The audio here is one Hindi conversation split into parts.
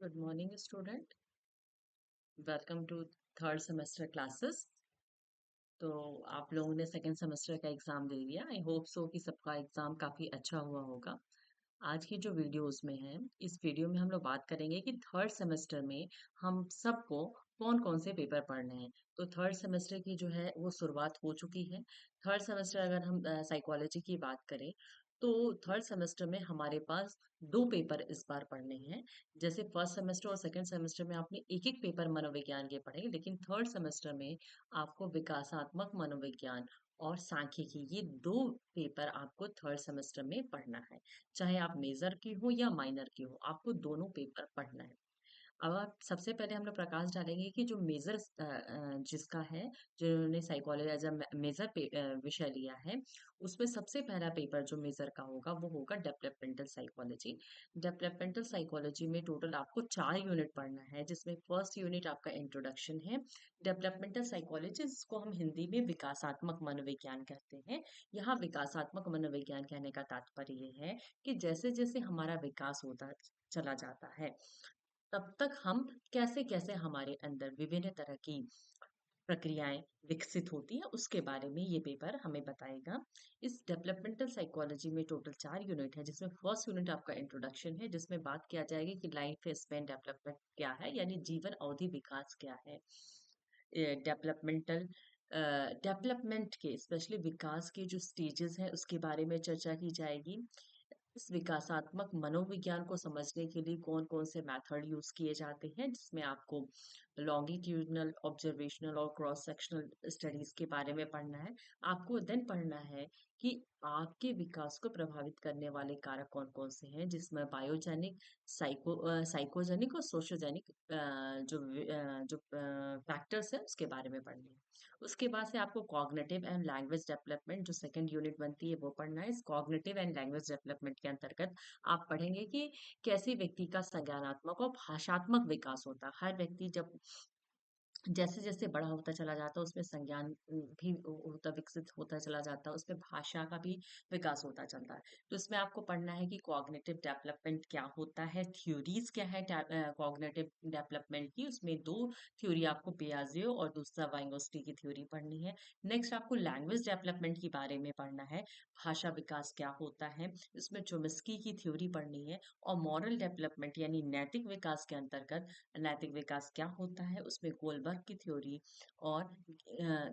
Good morning, student. Welcome to third semester classes. तो आप लोगों ने सेकेंड सेमेस्टर का एग्ज़ाम दे दिया। आई होप सो कि सबका एग्ज़ाम काफ़ी अच्छा हुआ होगा। आज की जो वीडियोस में है, इस वीडियो में हम लोग बात करेंगे कि थर्ड सेमेस्टर में हम सबको कौन-कौन से पेपर पढ़ने हैं। तो थर्ड सेमेस्टर की जो है वो शुरुआत हो चुकी है। थर्ड सेमेस्टर अगर हम साइकोलॉजी की बात करें, तो थर्ड सेमेस्टर में हमारे पास 2 पेपर इस बार पढ़ने हैं। जैसे फर्स्ट सेमेस्टर और सेकंड सेमेस्टर में आपने एक-एक पेपर मनोविज्ञान के पढ़े, लेकिन थर्ड सेमेस्टर में आपको विकासात्मक मनोविज्ञान और सांख्यिकी ये 2 पेपर आपको थर्ड सेमेस्टर में पढ़ना है। चाहे आप मेजर की हो या माइनर की हो, आपको दोनों पेपर पढ़ना है। अब आप सबसे पहले हम लोग प्रकाश डालेंगे कि जो मेजर जिसका है, जिन्होंने साइकोलॉजी एज अ मेजर विषय लिया है, उसमें सबसे पहला पेपर जो मेजर का होगा वो होगा डेवलपमेंटल साइकोलॉजी। डेवलपमेंटल साइकोलॉजी में टोटल आपको 4 यूनिट पढ़ना है, जिसमें फर्स्ट यूनिट आपका इंट्रोडक्शन है। डेवलपमेंटल साइकोलॉजी जिसको हम हिंदी में विकासात्मक मनोविज्ञान कहते हैं। यहाँ विकासात्मक मनोविज्ञान कहने का तात्पर्य ये है कि जैसे जैसे हमारा विकास होता चला जाता है, तब तक हम कैसे-कैसे हमारे अंदर विभिन्न तरह की प्रक्रियाएं विकसित होती हैं, उसके बारे में ये पेपर हमें बताएगा। इस डेवलपमेंटल साइकोलॉजी में टोटल 4 यूनिट है, जिसमें फर्स्ट यूनिट आपका इंट्रोडक्शन है, जिसमें बात किया जाएगी कि लाइफ स्पैन डेवलपमेंट क्या है, यानी जीवन अवधि विकास क्या है। डेवलपमेंटल डेवलपमेंट के स्पेशली विकास के जो स्टेजेस हैं उसके बारे में चर्चा की जाएगी। इस विकासात्मक मनोविज्ञान को समझने के लिए कौन-कौन से मेथड यूज किए जाते हैं, जिसमें आपको लॉन्गिट्यूडनल, ऑब्जर्वेशनल और क्रॉस सेक्शनल स्टडीज के बारे में पढ़ना है। आपको देन पढ़ना है कि आपके विकास को प्रभावित करने वाले कारक कौन-कौन से हैं, जिसमें बायोजेनिक, साइकोजेनिक और सोशियोजेनिक जो फैक्टर्स हैं उसके बारे में पढ़ना है। उसके बाद से आपको कॉग्निटिव एंड लैंग्वेज डेवलपमेंट जो सेकंड यूनिट बनती है वो पढ़ना है। इस कॉग्निटिव एंड लैंग्वेज डेवलपमेंट के अंतर्गत आप पढ़ेंगे कि कैसे व्यक्ति का संज्ञानात्मक और भाषात्मक विकास होता है। हर व्यक्ति जब जैसे जैसे बड़ा होता चला जाता है उसमें संज्ञान भी होता विकसित होता चला जाता है, उसमें भाषा का भी विकास होता चलता है। तो इसमें आपको पढ़ना है कि कॉग्निटिव डेवलपमेंट क्या होता है, थ्योरीज क्या है कॉग्निटिव डेवलपमेंट की। उसमें दो थ्योरी आपको पियाजेओ और दूसरा वाइगोस्टी की थ्योरी पढ़नी है। नेक्स्ट आपको लैंग्वेज डेवलपमेंट के बारे में पढ़ना है, भाषा विकास क्या होता है, इसमें चोम्स्की की थ्योरी पढ़नी है। और मॉरल डेवलपमेंट यानी नैतिक विकास के अंतर्गत नैतिक विकास क्या होता है, उसमें गोलबर्ग की थ्योरी और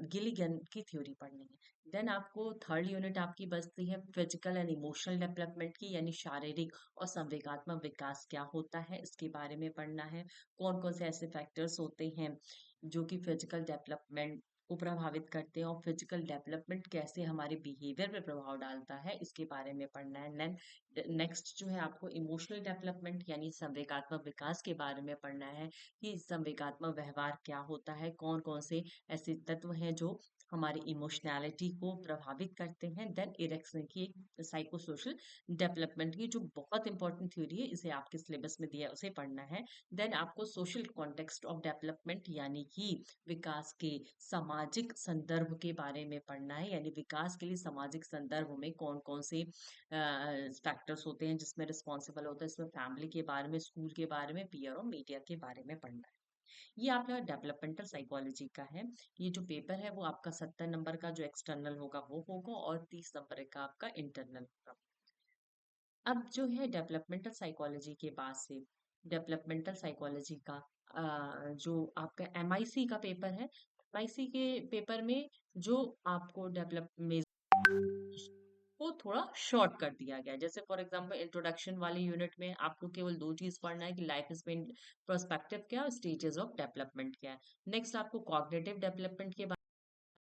गिलिगन की थ्योरी पढ़नी है। देन आपको थर्ड यूनिट आपकी बचती है फिजिकल एंड इमोशनल डेवलपमेंट की, यानी शारीरिक और संवेगात्मक विकास क्या होता है इसके बारे में पढ़ना है। कौन कौन से ऐसे फैक्टर्स होते हैं जो कि फिजिकल डेवलपमेंट को प्रभावित करते हैं, और फिजिकल डेवलपमेंट कैसे हमारे बिहेवियर पे प्रभाव डालता है इसके बारे में पढ़ना है। नेक्स्ट जो है आपको इमोशनल डेवलपमेंट यानी संवेगात्मक विकास के बारे में पढ़ना है कि संवेगात्मक व्यवहार क्या होता है, कौन कौन से ऐसे तत्व हैं जो हमारी इमोशनैलिटी को प्रभावित करते हैं। देन इरेक्शन की साइको सोशल डेवलपमेंट की जो बहुत इंपॉर्टेंट थ्योरी है, इसे आपके सिलेबस में दिया है उसे पढ़ना है। देन आपको सोशल कॉन्टेक्स्ट ऑफ डेवलपमेंट यानी कि विकास के सामाजिक संदर्भ के बारे में पढ़ना है, यानी विकास के लिए सामाजिक संदर्भ में कौन कौन से फैक्टर्स होते हैं जिसमें रिस्पॉन्सिबल होता है। इसमें फैमिली के बारे में, स्कूल के बारे में, पीयर और मीडिया के बारे में पढ़ना है। ये आपका डेवलपमेंटल साइकोलॉजी का है। ये जो पेपर है वो आपका 70 नंबर का जो एक्सटर्नल होगा वो होगा, और 30 नंबर का आपका इंटरनल होगा। अब जो है डेवलपमेंटल साइकोलॉजी के बाद से डेवलपमेंटल साइकोलॉजी का जो आपका एमआईसी का पेपर है, एमआईसी के पेपर में जो आपको डेवलप को थोड़ा शॉर्ट कर दिया गया है। जैसे फॉर एग्जांपल इंट्रोडक्शन वाले यूनिट में आपको केवल दो चीज पढ़ना है कि लाइफ स्पेन पर्सपेक्टिव क्या है और स्टेजेस ऑफ डेवलपमेंट क्या है। नेक्स्ट आपको कॉग्निटिव डेवलपमेंट के बारे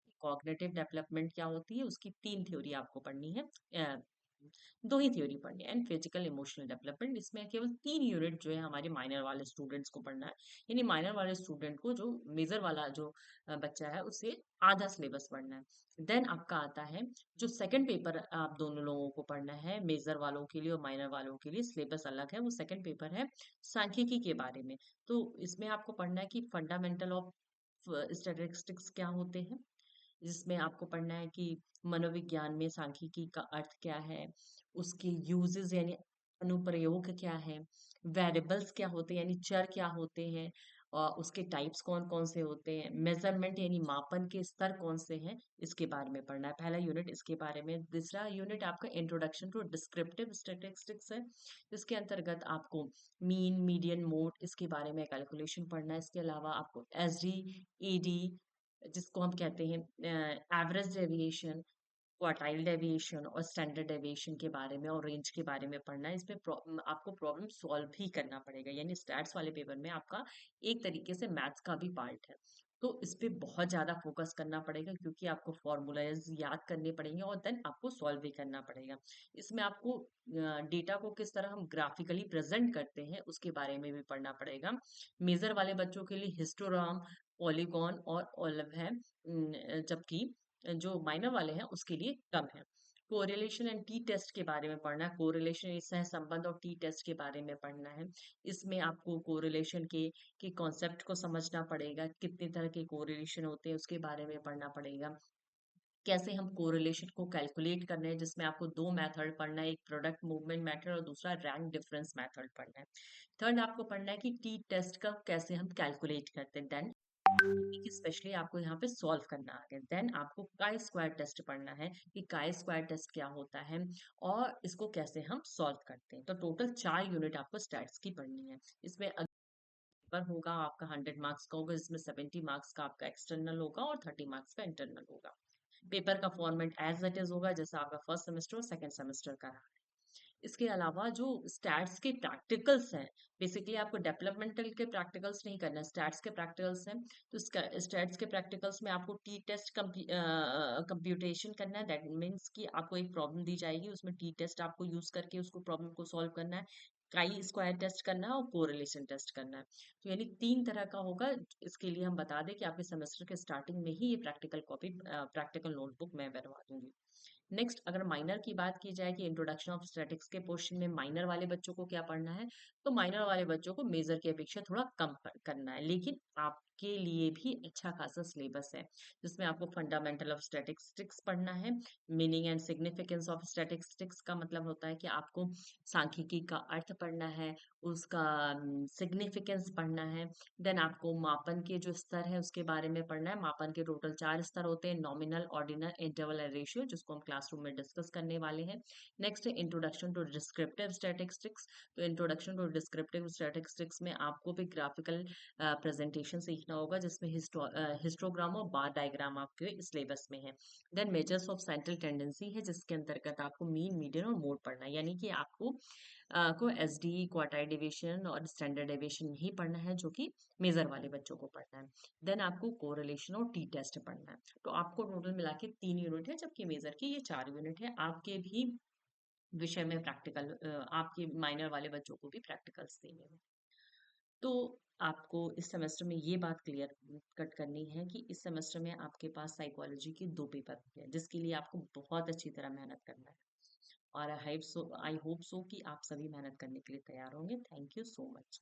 में, कॉग्निटिव डेवलपमेंट क्या होती है उसकी 3 थ्योरी आपको पढ़नी है। अ, दो ही थ्योरी पढ़नी है। एंड फिजिकल इमोशनल डेवलपमेंट, इसमें केवल 3 यूनिट जो है हमारे माइनर वाले स्टूडेंट्स को पढ़ना है। यानी माइनर वाले स्टूडेंट को जो मेजर वाला जो बच्चा है उसे आधा सिलेबस पढ़ना है। देन आपका आता है जो सेकंड पेपर आप दोनों लोगों को पढ़ना है, मेजर वालों के लिए और माइनर वालों के लिए सिलेबस अलग है। वो सेकंड पेपर है सांख्यिकी के बारे में। तो इसमें आपको पढ़ना है कि फंडामेंटल ऑफ स्टैटिस्टिक्स क्या होते हैं, जिसमें आपको पढ़ना है कि मनोविज्ञान में सांख्यिकी का अर्थ क्या है, उसके यूजेस यानी अनुप्रयोग क्या है, वेरिएबल्स क्या होते हैं यानी चर क्या होते हैं, और उसके टाइप्स कौन कौन से होते हैं, मेजरमेंट यानी मापन के स्तर कौन से हैं, इसके बारे में पढ़ना है। पहला यूनिट इसके बारे में। दूसरा यूनिट आपका इंट्रोडक्शन टू डिस्क्रिप्टिव स्टैटिस्टिक्स है, जिसके अंतर्गत आपको मीन मीडियन मोड इसके बारे में कैलकुलेशन पढ़ना है। इसके अलावा आपको एस डी ई डी, जिसको हम कहते हैं एवरेज डेविएशन, क्वार्टाइल डेविएशन और स्टैंडर्ड डेविएशन के बारे में और रेंज के बारे में पढ़ना है। इसमें आपको प्रॉब्लम सॉल्व भी करना पड़ेगा, यानी स्टैट्स वाले पेपर में आपका एक तरीके से मैथ्स का भी पार्ट है। तो इस पे बहुत ज्यादा फोकस करना पड़ेगा, क्योंकि आपको फॉर्मूलाज याद करने पड़ेंगे और देन आपको सॉल्व भी करना पड़ेगा। इसमें आपको डेटा को किस तरह हम ग्राफिकली प्रेजेंट करते हैं उसके बारे में भी पढ़ना पड़ेगा। मेजर वाले बच्चों के लिए हिस्टोग्राम, पॉलीगॉन और ओलिव है, जबकि जो माइनर वाले हैं उसके लिए कम है। कोरिलेशन एंड टी टेस्ट के बारे में पढ़ना है। कोरिलेशन सह संबंध और टी टेस्ट के बारे में पढ़ना है। इसमें आपको कोरिलेशन के कॉन्सेप्ट को समझना पड़ेगा, कितने तरह के कोरिलेशन होते हैं उसके बारे में पढ़ना पड़ेगा। कैसे हम कोरिलेशन को कैलकुलेट करना है, जिसमें आपको दो मेथड पढ़ना है, एक प्रोडक्ट मूवमेंट मेथड और दूसरा रैंक डिफरेंस मेथड पढ़ना है। थर्ड आपको पढ़ना है कि टी टेस्ट का कैसे हम कैलकुलेट करते हैं। देन कि स्पेशली आपको यहाँ पे सॉल्व करना आ गया। देन आपको काई स्क्वायर टेस्ट पढ़ना है कि काई स्क्वायर टेस्ट क्या होता है और इसको कैसे हम सॉल्व करते हैं। तो टोटल 4 यूनिट आपको स्टैट्स की पढ़नी है। इसमें पेपर होगा आपका 100 मार्क्स का होगा, जिसमें 70 मार्क्स का आपका एक्सटर्नल होगा और 30 मार्क्स का इंटरनल होगा। पेपर का फॉर्मेट एज इट इज होगा जैसा आपका फर्स्ट सेमेस्टर और सेकंड सेमेस्टर का रहा। इसके अलावा जो स्टैट्स के प्रैक्टिकल्स हैं, बेसिकली आपको डेवलपमेंटल के प्रैक्टिकल्स नहीं करना, स्टैट्स के प्रैक्टिकल्स हैं। तो स्टैट्स के प्रैक्टिकल्स में आपको टी टेस्ट कंप्यूटेशन करना है। दैट मीन्स कि आपको एक प्रॉब्लम दी जाएगी, उसमें टी टेस्ट आपको यूज करके उसको प्रॉब्लम को सॉल्व करना है। काई स्क्वायर टेस्ट करना है और कोरिलेशन टेस्ट करना है। तो यानी 3 तरह का होगा। इसके लिए हम बता दें कि आपके सेमेस्टर के स्टार्टिंग में ही ये प्रैक्टिकल नोटबुक मैं बनवा दूंगी। नेक्स्ट अगर माइनर की बात की जाए कि इंट्रोडक्शन ऑफ स्टैटिक्स के पोर्शन में माइनर वाले बच्चों को क्या पढ़ना है, तो माइनर वाले बच्चों को मेजर की अपेक्षा थोड़ा कम करना है, लेकिन आपके लिए भी अच्छा खासा सिलेबस है, जिसमें आपको फंडामेंटल ऑफ स्टैटिस्टिक्स पढ़ना है। Meaning and significance of statistics का मतलब होता है कि आपको सांख्यिकी का अर्थ पढ़ना है, उसका सिग्निफिकेंस पढ़ना है। देन आपको मापन के जो स्तर है उसके बारे में पढ़ना है। मापन के टोटल 4 स्तर होते हैं, nominal, ordinal, interval and ratio, जिसको हम क्लासरूम में डिस्कस करने वाले हैं। नेक्स्ट है इंट्रोडक्शन टू डिस्क्रिप्टिव स्टैटिस्टिक्स। तो इंट्रोडक्शन टू डिस्क्रिप्टिव स्टैटिस्टिक्स में आपको भी ग्राफिकल प्रेजेंटेशन सीखना होगा, जिसमें हिस्टोग्राम और बार डायग्राम आपके सिलेबस में है। Then measures of central tendency है, जिसके अंतर्गत आपको मीन, मीडियन और मोड पढ़ना है, यानी कि आपको को एस डी, क्वार्टाइल डेविएशन और स्टैंडर्ड डेविएशन ही पढ़ना है, जो कि मेजर वाले बच्चों को पढ़ना है। देन आपको कोरिलेशन और टी टेस्ट पढ़ना है। तो आपको टोटल मिला के 3 यूनिट है, जबकि मेजर की ये 4 यूनिट है। आपके भी विषय में प्रैक्टिकल, आपके माइनर वाले बच्चों को भी प्रैक्टिकल्स देंगे। तो आपको इस सेमेस्टर में ये बात क्लियर कट करनी है कि इस सेमेस्टर में आपके पास साइकोलॉजी के 2 पेपर हैं, जिसके लिए आपको बहुत अच्छी तरह मेहनत करना है। और आई होप सो कि आप सभी मेहनत करने के लिए तैयार होंगे। Thank you so much.